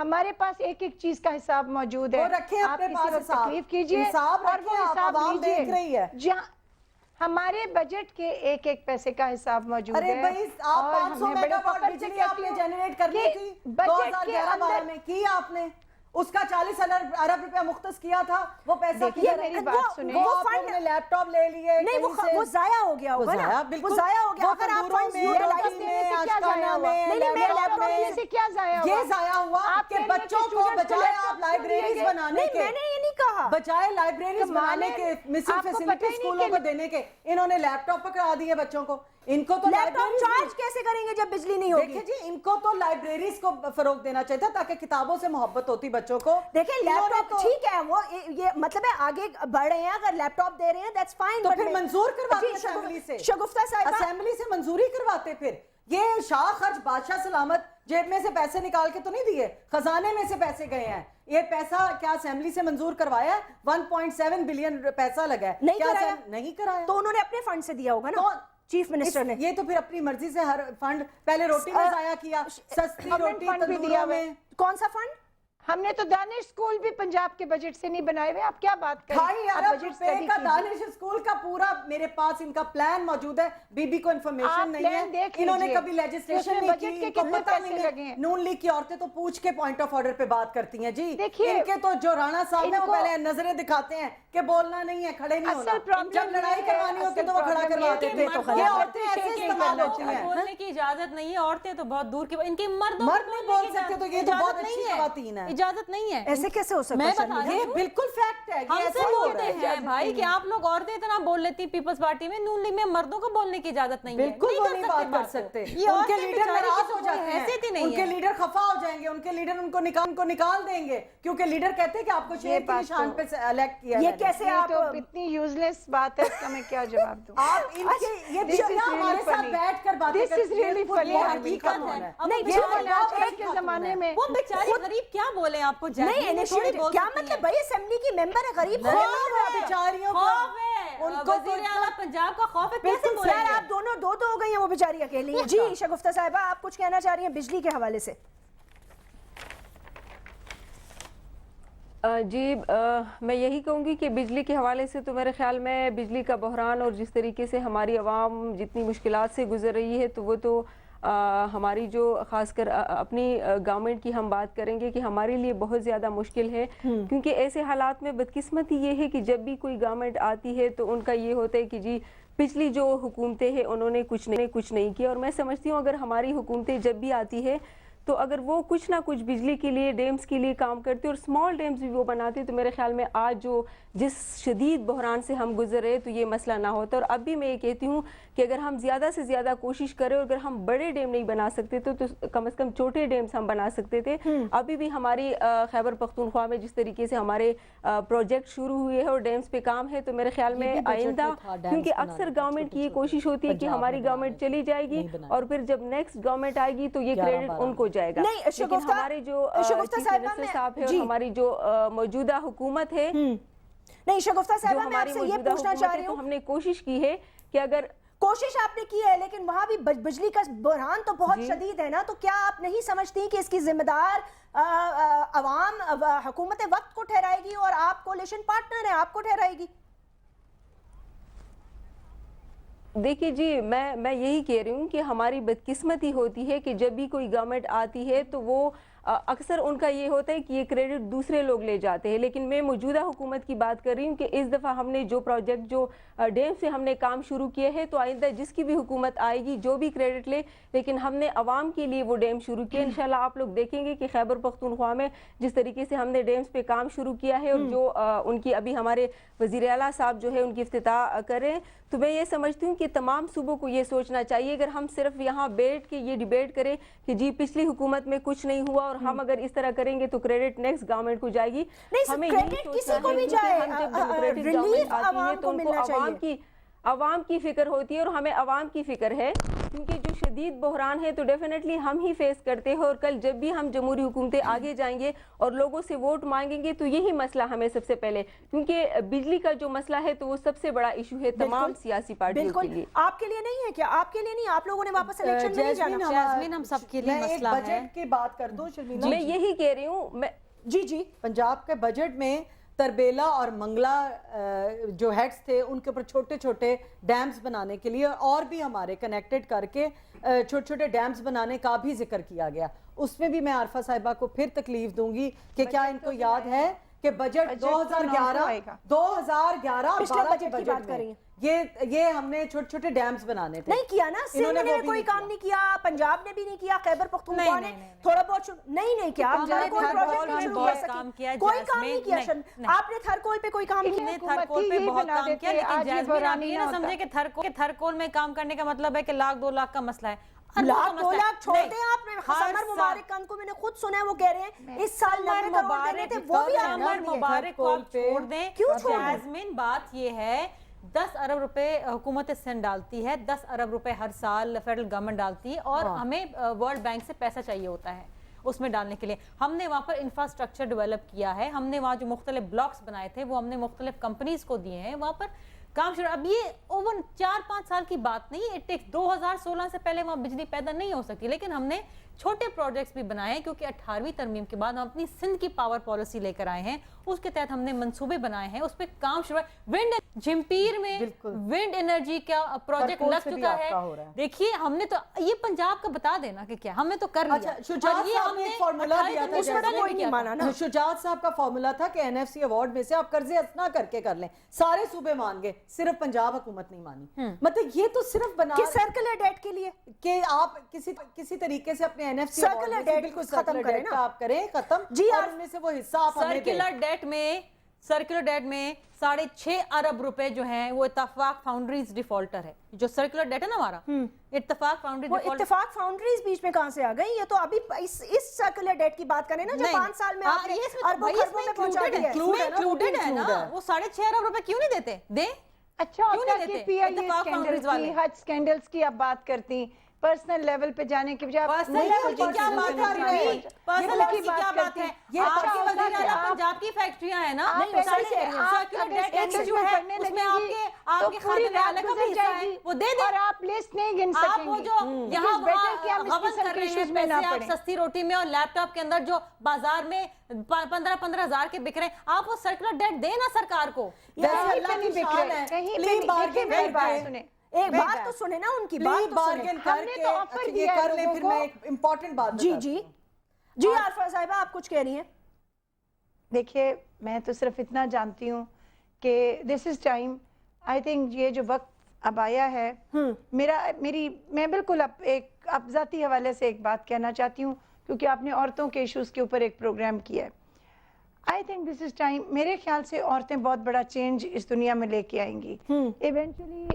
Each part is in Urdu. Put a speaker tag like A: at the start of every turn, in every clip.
A: ہمارے پاس ایک ایک چیز کا حساب موجود ہے.
B: وہ رکھیں اپنے پاس حساب.
A: تکلیف کیجئے اور وہ حساب لیجئے. جہاں ہمارے بجٹ کے ایک ایک پیسے کا حساب موجود ہے.
B: ارے بھائی آپ 500 میگا واٹ بجلی آپ نے جنریٹ کرنے کی 2011-12 میں کی آپ نے, اس کا 40 ارب روپیہ مختص کیا تھا, وہ پیسہ
A: دیکھیے میری بات سنیں,
B: وہ آپ لوگوں نے لیپ ٹاپ لے لیے,
C: نہیں وہ ضائع ہو گیا ہوگا نا, وہ ضائع ہو گیا. اگر آپ فنڈز یوٹیلائز
B: میں آشکانہ میں
A: لیپ ٹاپ سے کیا ضائع ہوا,
B: یہ ضائع ہوا کہ بچوں کو بجائے آپ لائبریریز بنانے کے,
C: میں نے یہ نہیں کہا,
B: بجائے لائبریریز بنانے کے مسنگ فیسلٹی اسکولوں کو دینے کے, انہوں نے لیپ ٹاپ پکڑا دیے بچوں کو. ان کو تو
C: لیپ ٹاپ چارج کیسے کریں گے جب بجلی نہیں ہوگی؟
B: دیکھیں جی ان کو تو لائبریریز کو فروغ دینا چاہیے تھا تاکہ کتابوں سے محبت ہوتی بچوں کو.
C: دیکھیں لیپ ٹاپ ٹھیک ہے, وہ یہ مطلب ہے آگے بڑھ رہے ہیں, اگر لیپ ٹاپ دے رہے ہیں دیٹس فائن,
B: تو پھر منظور کرواتے اسمبلی سے,
C: شگفتہ صاحبہ
B: اسمبلی سے منظوری کرواتے. پھر یہ شاہ خرچ بادشاہ سلامت جیب میں سے پیسے نکال کے تو نہیں دیے, خزانے میں سے پیسے گئے ہیں. یہ پیسہ کیا اسمبلی سے منظور کروایا ہے؟ 1.7 بلین پیسہ لگا ہے. نہیں کرایا
C: تو انہوں نے اپنے فنڈ سے دیا ہوگا نا چیف منسٹر نے.
B: یہ تو پھر اپنی مرضی سے ہر فنڈ, پہلے روٹی میں ضائع کیا, سستی روٹی تندوروں میں.
C: کون سا فنڈ؟
A: ہم نے تو دانش اسکول بھی پنجاب کے بجٹ سے نہیں بنائے ہوئے, آپ کیا بات کریں.
B: 2.5 ارب روپے کا دانش اسکول کا پورا میرے پاس ان کا پلان موجود ہے. بی بی کو انفارمیشن نہیں ہے, انہوں نے کبھی لیجسلیشن نہیں کی, ان کو پتہ نہیں ہے. نون لیگ کی عورتیں تو پوچھ کے پوائنٹ آف آرڈر پہ بات کرتی ہیں جی. ان کے تو جو رانا صاحب ہیں وہ پہلے نظریں دکھاتے ہیں کہ بولنا نہیں ہے, کھڑے نہیں ہونا. جب لڑائی کروانی ہوتی تو وہ کھڑا کرواتے تھے. یہ عورتیں ایسے استعمال ہوتی ہیں,
D: بولنے کی اجازت نہیں ہے, عورتیں تو بہت دور کی, ان کے مرد
B: نہیں بول سکتے, تو یہ تو بہت اچھی خواتین ہیں.
D: اجازت نہیں ہے.
C: ایسے کیسے ہو سکتا ہے؟
B: یہ بالکل فیکٹ ہے.
D: ہم سے بولتے ہیں بھائی کہ آپ لوگ عورتیں اتنا بول لیتی پیپلز پارٹی میں, نون لیگ میں مردوں کو بولنے کی اجازت نہیں ہے.
B: بالکل وہ نہیں بات کر سکتے. ان کے لیڈر ناراض ہو جاتے ہیں, ان کے لیڈر خفا ہو جائیں گے, ان کے لیڈر ان کو نکال دیں گے, کیونکہ لیڈر کہتے ہیں کہ آپ کو شیر کی نشان پہ الیکٹ کیا.
C: یہ کیسے آپ
A: اتنی یوزلیس بات ہے, اس کا میں کیا جواب دوں.
B: آپ ان کے یہ بیٹیاں ہمارے ساتھ بیٹھ کر باتیں کرتی ہیں, حقیقت ہے.
A: نہیں یہ کے زمانے میں
D: وہ بیچاری غریب کیا بولے آپ کو,
C: نہیں کیا مطلب بھائی اسمبلی کی ممبر ہے, غریب
B: بیچاریوں کو,
D: ان کو وزیر اعلیٰ پنجاب کا خوف ہے, کیسے بولیں گے؟
C: آپ دونوں دو ہو گئی ہیں, وہ بیچاری اکیلی ہیں. جی شگفتہ صاحبہ آپ کچھ کہنا چاہ رہی ہیں بجلی کے حوالے سے؟
E: جی میں یہی کہوں گی کہ بجلی کے حوالے سے تو میرے خیال میں بجلی کا بحران اور جس طریقے سے ہماری عوام جتنی مشکلات سے گزر رہی ہے, تو وہ تو ہماری جو خاص کر اپنی گورنمنٹ کی ہم بات کریں گے کہ ہمارے لیے بہت زیادہ مشکل ہے, کیونکہ ایسے حالات میں بدقسمتی یہ ہے کہ جب بھی کوئی گورنمنٹ آتی ہے تو ان کا یہ ہوتا ہے کہ جی پچھلی جو حکومتیں ہیں انہوں نے کچھ نہیں کیا. اور میں سمجھتی ہوں اگر ہماری حکومتیں جب بھی آتی ہے تو اگر وہ کچھ نہ کچھ بجلی کے لیے, ڈیمز کے لیے کام کرتے اور اسمال ڈیمز بھی وہ بناتے, تو میرے خیال میں آج جس شدید بحران سے ہم گزر رہے تو یہ مسئلہ نہ ہوتا. اور اب بھی میں یہ کہتی ہوں کہ اگر ہم زیادہ سے زیادہ کوشش کریں, اور اگر ہم بڑے ڈیم نہیں بنا سکتے تو کم از کم چھوٹے ڈیمز ہم بنا سکتے تھے. ابھی بھی ہماری خیبر پختونخوا میں جس طریقے سے ہمارے پروجیکٹ شروع ہوئے ہیں اور ڈیمز پہ کام ہے, تو میرے خیال میں آئندہ, کیونکہ اکثر گورنمنٹ کی یہ کوشش ہوتی ہے کہ ہماری گورنمنٹ چلی جائے گی اور پھر جب نیکسٹ گورنمنٹ آئے گی تو یہ کریڈٹ ان کو جائے گا. لیکن ہمارے جو چیف منسٹر صاحب ہے اور ہماری جو موجودہ حکومت ہے,
C: نہیں شگفتہ صاحبہ میں آپ سے یہ پوچھنا چاہ رہی ہوں,
E: تو ہم نے کوشش کی ہے کہ اگر
C: کوشش آپ نے کی ہے لیکن وہاں بھی بجلی کا بحران تو بہت شدید ہے نا, تو کیا آپ نہیں سمجھتی کہ اس کی ذمہ دار عوام حکومت وقت کو ٹھہرائے گی اور آپ کولیشن پارٹنر ہیں, آپ کو ٹھہرائے گی؟
E: دیکھیے جی میں یہی کہہ رہی ہوں کہ ہماری بدقسمتی ہوتی ہے کہ جب بھی کوئی گورنمنٹ آتی ہے تو وہ اکثر ان کا یہ ہوتا ہے کہ یہ کریڈٹ دوسرے لوگ لے جاتے ہیں. لیکن میں موجودہ حکومت کی بات کر رہی ہوں کہ اس دفعہ ہم نے جو پروجیکٹ جو ڈیم سے ہم نے کام شروع کیے ہیں, تو آئندہ جس کی بھی حکومت آئے گی جو بھی کریڈٹ لے, لیکن ہم نے عوام کے لیے وہ ڈیم شروع کیا. انشاءاللہ آپ لوگ دیکھیں گے کہ خیبر پختونخوا میں جس طریقے سے ہم نے ڈیمز پہ کام شروع کیا ہے, اور جو ان کی ابھی ہمارے وزیر اعلیٰ صاحب جو ہے ان کی افتتاح کر رہے ہیں, تو میں یہ سمجھتی ہوں کہ تمام صوبوں کو یہ سوچنا چاہیے, اگر ہم صرف یہاں بیٹھ کے یہ ڈیبیٹ کریں کہ جی پچھلی حکومت میں کچھ نہیں ہوا اور ہم اگر اس طرح کریں گے تو کریڈٹ نیکسٹ گورنمنٹ کو جائے گی.
C: نہیں کریڈٹ کسی کو بھی جائے, ریلیف عوام کو ملنا چاہیے.
E: عوام کی فکر ہوتی ہے اور ہمیں عوام کی فکر ہے، کیونکہ جو شدید بحران ہے تو ڈیفینیٹلی ہم ہی فیس کرتے ہیں، اور کل جب بھی ہم جمہوری حکومتیں آگے جائیں گے اور لوگوں سے ووٹ مانگیں گے تو یہی مسئلہ ہمیں سب سے پہلے، کیونکہ بجلی کا جو مسئلہ ہے تو وہ سب سے بڑا ایشو ہے تمام سیاسی پارٹیوں کے لیے۔
C: آپ کے لیے نہیں ہے کیا؟ آپ کے لیے نہیں، آپ لوگوں نے واپس الیکشن میں نہیں جانا؟
D: جیسمین ہم سب کے لیے مسئلہ ہے۔
B: بجٹ کی بات کر دوں شرمیلا،
E: میں یہی کہہ رہی ہوں،
C: جی
B: پنجاب کے بجٹ میں تربیلا اور منگلا جو ہیڈز تھے ان کے اوپر چھوٹے چھوٹے ڈیمز بنانے کے لیے اور بھی ہمارے کنیکٹڈ کر کے چھوٹے چھوٹے ڈیمز بنانے کا بھی ذکر کیا گیا۔ اس میں بھی میں عارفہ صاحبہ کو پھر تکلیف دوں گی کہ کیا ان کو یاد ہے کہ بجٹ 2011 بجٹ میں یہ ہم نے چھوٹے چھوٹے ڈیمز بنانے تھے،
C: نہیں کیا نا، سندھ نے کوئی کام نہیں کیا، پنجاب نے بھی نہیں کیا، خیبر پختونخوا نے تھوڑا بہت نہیں کیا، کوئی کام نہیں کیا۔ آپ نے تھرکول پہ کوئی کام کیا؟
D: تھرکول پہ بہت کام کیا، لیکن جیسمین آپ یہ نہ سمجھے کہ تھرکول میں کام کرنے کا مطلب ہے کہ 1,00,000 2 لاکھ کا مسئلہ ہے۔
C: 1,00,000 چھوڑ دیں آپ نے، سمر مبارک کان کو میں نے خود سنا ہے وہ کہہ رہے ہیں اس سال 90 کروڑ دینے تھے، وہ بھی
D: سمر مبارک کو آپ چھوڑ دیں۔
C: کیوں چھوڑ دیں؟
D: جیسمین بات یہ ہے 10 ارب روپے حکومت سندھ ڈالتی ہے، 10 ارب روپے ہر سال فیڈرل گورنمنٹ ڈالتی ہے، اور ہمیں ورلڈ بینک سے پیسہ چاہیے ہوتا ہے اس میں ڈالنے کے لیے۔ ہم نے وہاں پر انفراسٹرکچر ڈیولپ کیا ہے، ہم نے وہاں جو مختلف بلاکس بنائے تھے وہ ہم نے مختلف کمپنیز کو دیے ہیں، وہاں پر کام شروع۔ اب یہ اوون 4-5 سال کی بات نہیں ہے، 2016 سے پہلے وہاں بجلی پیدا نہیں ہو سکتی، لیکن ہم نے چھوٹے پروجیکٹس بھی بنائے ہیں، کیونکہ 18ویں ترمیم کے بعد ہم اپنی سندھ کی پاور پالیسی لے کر آئے ہیں، اس کے تحت ہم نے منصوبے بنائے ہیں، اس پہ کام شروع ہے۔ ونڈ جھمپیر میں ونڈ انرجی کا پروجیکٹ لگ چکا ہے۔ دیکھیے ہم نے تو یہ پنجاب کا بتا دینا کہ کیا ہم نے تو کر لیا۔
B: شجاعت صاحب نے ایک فارمولا دیا تھا، شجاعت صاحب کا فارمولا تھا کہ NFC ایوارڈ میں سے آپ قرضے اسنا کر کے کر لیں، سارے صوبے مان گئے، صرف پنجاب حکومت نہیں مانی۔ مطلب یہ تو صرف بنا
C: کہ سرکلر ڈیٹ کے لیے
B: کہ آپ کسی طریقے سے اپنے NFC سرکلر ڈیٹ ختم کریں نا، آپ کریں ختم جی، اور ان میں سے وہ حصہ آپ ہمیں دیں۔
D: سرکلر ڈیٹ میں 6.5 ارب روپے جو ہیں وہ اتفاق فاؤنڈریز ڈیفالٹر ہے، جو سرکلر ڈیٹ ہے نا ہمارا، اتفاق فاؤنڈریز
C: وہ اتفاق فاؤنڈریز بیچ میں کہاں سے آ گئی؟ یہ تو ابھی اس سرکلر ڈیٹ کی بات کریں نا جو 5 سال میں آپ نے اربوں خربوں میں پہنچا دیا ہے،
D: انکلوڈڈ ہے نا۔ وہ 6.5 ارب روپے کیوں نہیں دیتے؟ دیں۔
A: اچھا ہوتا کہ PIA سکینڈلز کی، حج سکینڈلز کی آپ بات کرتی، پرسنل لیول پہ جانے کی بجائے
D: پرسنل لیول کی کیا بات کر رہی ہیں؟ پرسنل لیول کی کیا بات ہے؟ آپ کے وزیر اعلیٰ پنجاب کی فیکٹریاں ہیں نا، سرکلر ڈیٹ ایشو ہے، اس میں آپ کے خادم اعلیٰ کا بھی حصہ ہے، وہ دے دیں۔
A: اور آپ لسٹ نہیں گن سکیں
D: آپ وہ جو یہاں غبن کر رہے ہیں پیسے آپ سستی روٹی میں اور لیپ ٹاپ کے اندر جو بازار میں 15 ہزار کے بک رہے ہیں، آپ وہ سرکلر ڈیٹ دیں نا سرکار کو۔
C: ایک بات تو سنے نا ان کی بات تو سنے،
B: ہم نے تو آفر دیا کر لیں۔ پھر میں ایک امپورٹنٹ بات
C: جی عارفہ صاحبہ آپ کچھ کہہ رہی ہیں؟
A: دیکھیے میں تو صرف اتنا جانتی ہوں کہ دس از ٹائم، آئی تھنک یہ جو وقت اب آیا ہے، میں بالکل اب ذاتی حوالے سے ایک بات کہنا چاہتی ہوں، کیونکہ آپ نے عورتوں کے ایشوز کے اوپر ایک پروگرام کیا ہے۔ I think this is time, میرے خیال سے عورتیں بہت بڑا چینج اس دنیا میں لے کے آئیں گی ایونچولی،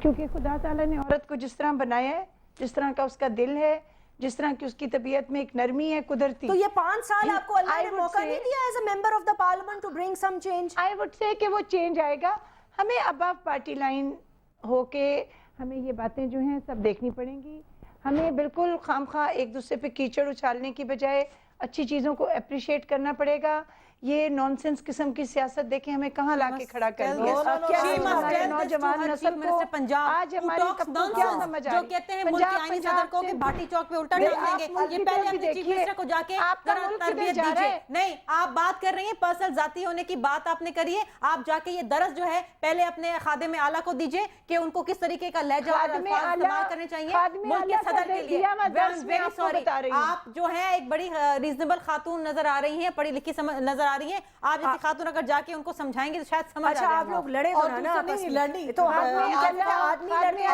A: کیونکہ خدا تعالیٰ نے عورت کو جس طرح بنایا ہے، جس طرح کا اس کا دل ہے، جس طرح کی اس کی طبیعت میں ایک نرمی ہے قدرتی،
C: تو یہ 5 سال آپ کو اللہ نے موقع نہیں دیا as a member of the parliament to bring some change?
A: I would say کہ وہ چینج آئے گا۔ ہمیں ابو پارٹی لائن ہو کے ہمیں یہ باتیں جو ہیں سب دیکھنی پڑیں گی، ہمیں بالکل خام خواہ ایک دوسرے پہ کیچڑ اچھالنے کی بجائے اچھی چیزوں کو اپریشیٹ کرنا پڑے گا۔ یہ نان سینس قسم کی سیاست دیکھیں ہمیں کہاں لا کے کھڑا کر دیا، ہمارے نوجوان نسل کو آج ہماری کیا سمجھ
D: جو کہتے ہیں ملک کے آئینی صدر کو کہ بھاٹی چوک پہ الٹا ڈال دیں گے، یہ پہلے اپنے چیف منسٹر کو جا کے تربیت دیجئے۔ نہیں، آپ بات کر رہی ہیں پرسنل ذاتی ہونے کی بات آپ نے کری ہے، آپ جا کے یہ درس جو ہے پہلے اپنے خادم اعلیٰ کو دیجئے کہ ان کو کس طریقے کا لہجہ اور الفاظ استعمال کرنے چاہیے ملک کے صدر کے لیے۔ ویری سوری، آپ جو ہیں ایک بڑی ریزنیبل خاتون نظر آ رہی ہیں، پڑھی لکھی نظر آ رہی ہیں، آپ جیسی خاتون اگر جا کے ان کو سمجھائیں گے تو شاید سمجھ آ جائے گا۔
C: آپ لوگ لڑے ہو نا آپس میں، لڑنی تو آدمی لڑنے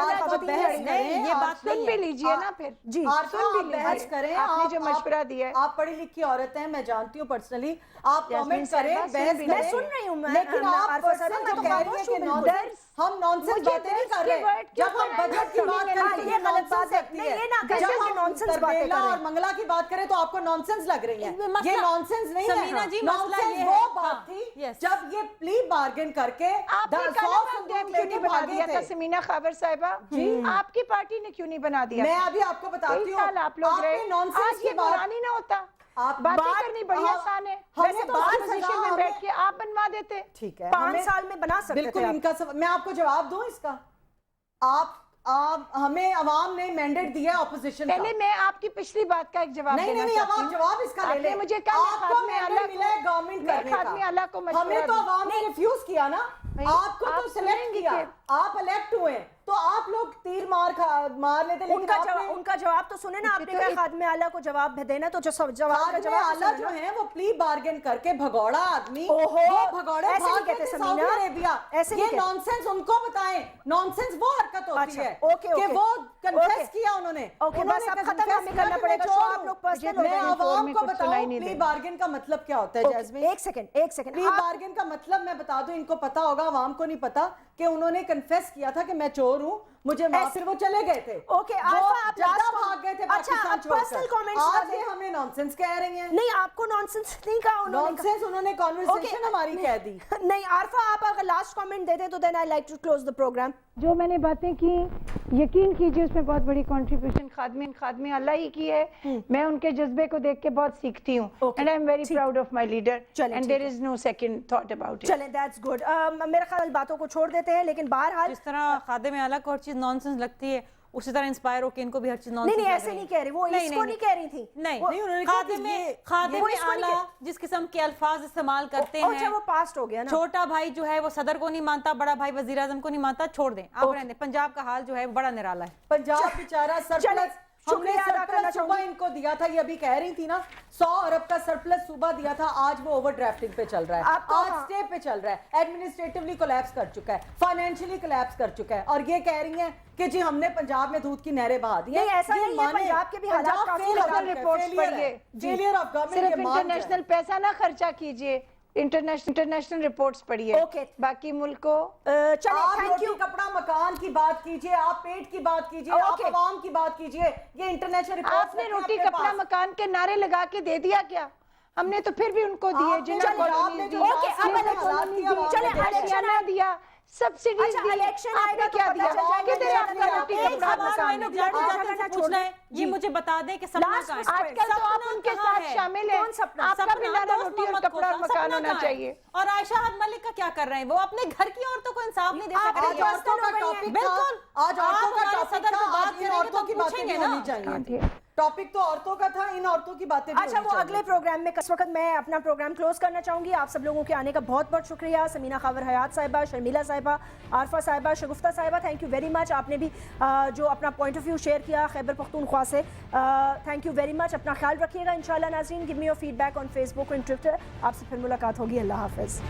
A: نہیں، یہ بات سن بھی لیجئے نا، پھر
C: جی
B: سن بھی بحث کریں۔
A: آپ نے جو مشورہ دیا ہے،
B: آپ پڑھی لکھی عورت ہیں، میں جانتی ہوں پرسنلی، آپ کامنٹ کریں، بحث کریں،
C: میں سن رہی ہوں،
B: لیکن آپ پرسنل جو کہہ رہی ہیں کہ ہم نانسنس باتیں نہیں کر رہے. جب ہم بجٹ کی بات کریں
C: یہ غلط بات ہے. نہیں یہ نہ کہیں کہ نانسنس باتیں
B: تربیلا اور
C: کریں.
B: منگلا کی بات کریں تو آپ کو نانسنس لگ رہی ہے. یہ نانسنس نہیں
D: سمینا جی،
B: ہے.
D: مسئلہ یہ
B: نانسنس
D: ہے.
B: وہ بات تھی جب یہ پلی بارگن کر کے
A: آپ نے کیوں نہیں بنا دیا تھا سمینا خاور صاحبہ؟ آپ کی پارٹی نے کیوں نہیں بنا دیا؟
B: میں ابھی آپ کو بتاتی ہوں.
A: آپ لوگ رہے آج یہ بحرانی نہ ہوتا. باتیں کرنی بڑی آسان ہے. ویسے تو اپوزیشن میں بیٹھ کے آپ بنوا دیتے.
B: ٹھیک ہے
C: 5 سال میں بنا سکتے
B: بالکل ان کا میں آپ کو جواب دوں اس کا. آپ ہمیں عوام نے مینڈیٹ دیا اپوزیشن کا.
A: پہلے میں آپ کی پچھلی بات کا ایک جواب دینا چاہتی ہوں.
B: نہیں اب آپ جواب اس کا لے لیں.
A: مجھے
B: آپ کو مینڈیٹ ملا ہے گورنمنٹ کرنے کا. ہمیں تو عوام نے ریفیوز کیا نا. آپ کو تو سلیکٹ کیا, آپ الیکٹ ہوئے تو آپ لوگ تیر مار لیتے.
C: ان کا جواب تو سنیں نا, آپ نے کہا خادم اعلیٰ کو جواب دینا, تو جواب کا
B: خادم اعلیٰ جو ہیں وہ پلی بارگن کر کے بھگوڑا آدمی, وہ بھگوڑے بھاگ گئے تھے سعودی عربیہ. یہ نانسنس ان کو بتائیں, نانسنس وہ حرکت ہوتی ہے کہ وہ کنفیس کیا انہوں نے.
C: بس اب ختم ہمیں کرنا پڑے گا شو, آپ لوگ پرسنل ہو
B: میں
C: گئے.
B: عوام کو بتاؤں پلی بارگن کا مطلب کیا ہوتا ہے جیسمین.
C: ایک سیکنڈ
B: پلی بارگن کا مطلب میں بتا دوں, ان کو پتا ہوگا, عوام کو نہیں پتا, کہ انہوں نے کنفیس کیا تھا کہ میں چور ہوں, مجھے پھر وہ چلے گئے تھے.
C: اوکے عارفہ, آپ لاسٹ
B: بھاگ گئے تھے
C: اچھا آپ پرسنل کامنٹس
B: آج یہ ہمیں نانسنس کہہ رہی ہیں.
C: نہیں آپ کو نانسنس نہیں کہا
B: نانسنس, انہوں نے کانورسیشن ہماری کہہ دی.
C: نہیں عارفہ, آپ اگر لاسٹ کامنٹ دیتے تو then I like to close the programme.
A: جو میں نے باتیں کی یقین کیجیے اس میں بہت بڑی کنٹریبیوشن خادم اللہ ہی کی ہے. میں ان کے جذبے کو دیکھ کے بہت سیکھتی ہوں, and I am very proud of my leader, and there is no second thought about it.
C: چلیں دیٹس گڈ. میرا خیال باتوں کو چھوڑ دیتے ہیں, لیکن بہرحال
D: جس طرح خادم اعلیٰ کو ہر چیز نانسنس لگتی ہے, اسی طرح انسپائر ہو کے ان کو بھی ہر چیز نانسنس.
C: نہیں ایسے نہیں کہہ رہی, وہ اس کو نہیں کہہ رہی تھی.
D: نہیں, خادم اعلیٰ جس قسم کے الفاظ استعمال کرتے ہیں,
C: وہ پاسٹ ہو گیا نا.
D: چھوٹا بھائی جو ہے وہ صدر کو نہیں مانتا, بڑا بھائی وزیر اعظم کو نہیں مانتا, چھوڑ دیں آپ رہنے. پنجاب کا حال جو ہے بڑا نرالا ہے.
B: پنجاب بیچارہ سرپلس, ہم نے سرپلس صوبہ ان کو دیا تھا, یہ ابھی کہہ رہی تھی نا 100 ارب کا سرپلس صوبہ دیا تھا, آج وہ اوور ڈرافٹنگ پہ چل رہا ہے, آج سٹے پہ چل رہا ہے, ایڈمنسٹریٹولی کولیپس کر چکا ہے, فائنینشلی کولیپس کر چکا ہے, اور یہ کہہ رہی ہیں کہ جی ہم نے پنجاب میں دودھ کی نہریں بہا دی.
C: نہیں ایسا نہیں ہے, پنجاب کے بھی حالات کافی
A: رپورٹس پڑھیے,
B: فیلئر آف گورنمنٹ.
A: صرف انٹرنیشنل پیسہ نہ خرچہ کیجیے, انٹرنیشنل رپورٹس پڑھیے. باقی ملک کو
B: آپ روٹی کپڑا مکان کی بات کیجئے, آپ پیٹ کی بات کیجئے, آپ عوام کی بات کیجئے. یہ انٹرنیشنل رپورٹس,
A: آپ نے روٹی کپڑا مکان کے نعرے لگا کے دے دیا کیا؟ ہم نے تو پھر بھی ان کو دیے, جنہیں کالونیز دی, دیا سبسڈیز دی. آپ نے کیا دیا؟ کدھر ہے آپ کا روٹی کپڑا مکان؟
D: پوچھنا ہے یہ مجھے بتا دیں کہ سپنا کہاں ہے.
A: آج کل تو آپ ان کے ساتھ شامل ہیں, آپ کا بھی نعرہ روٹی اور کپڑا اور مکان ہونا چاہیے.
D: اور عائشہ حد ملک کا کیا کر رہے ہیں, وہ اپنے گھر کی عورتوں کو انصاف نہیں دے سک رہے.
B: آج عورتوں کا ٹاپک,
D: بالکل
B: آج عورتوں کا ٹاپک تھا, آج ان عورتوں کی باتیں
D: پوچھیں گے
B: نہیں
D: نا.
B: ہونی چاہیے. ٹاپک تو عورتوں کا تھا, ان عورتوں کی باتیں بھی.
C: اچھا وہ اگلے پروگرام میں, اس وقت میں اپنا پروگرام کلوز کرنا چاہوں گی. آپ سب لوگوں کے آنے کا بہت بہت شکریہ. سمینا خاور حیات صاحبہ, شرمیلا صاحبہ, عارفہ صاحبہ, شگفتہ صاحبہ, تھینک یو ویری مچ. آپ نے بھی جو اپنا پوائنٹ آف ویو شیئر کیا خیبر پختونخوا سے, تھینک یو ویری مچ. اپنا خیال رکھیے گا انشاءاللہ ناظرین. Give me your feedback on Facebook and Twitter. آپ سے پھر ملاقات ہوگی. اللہ حافظ.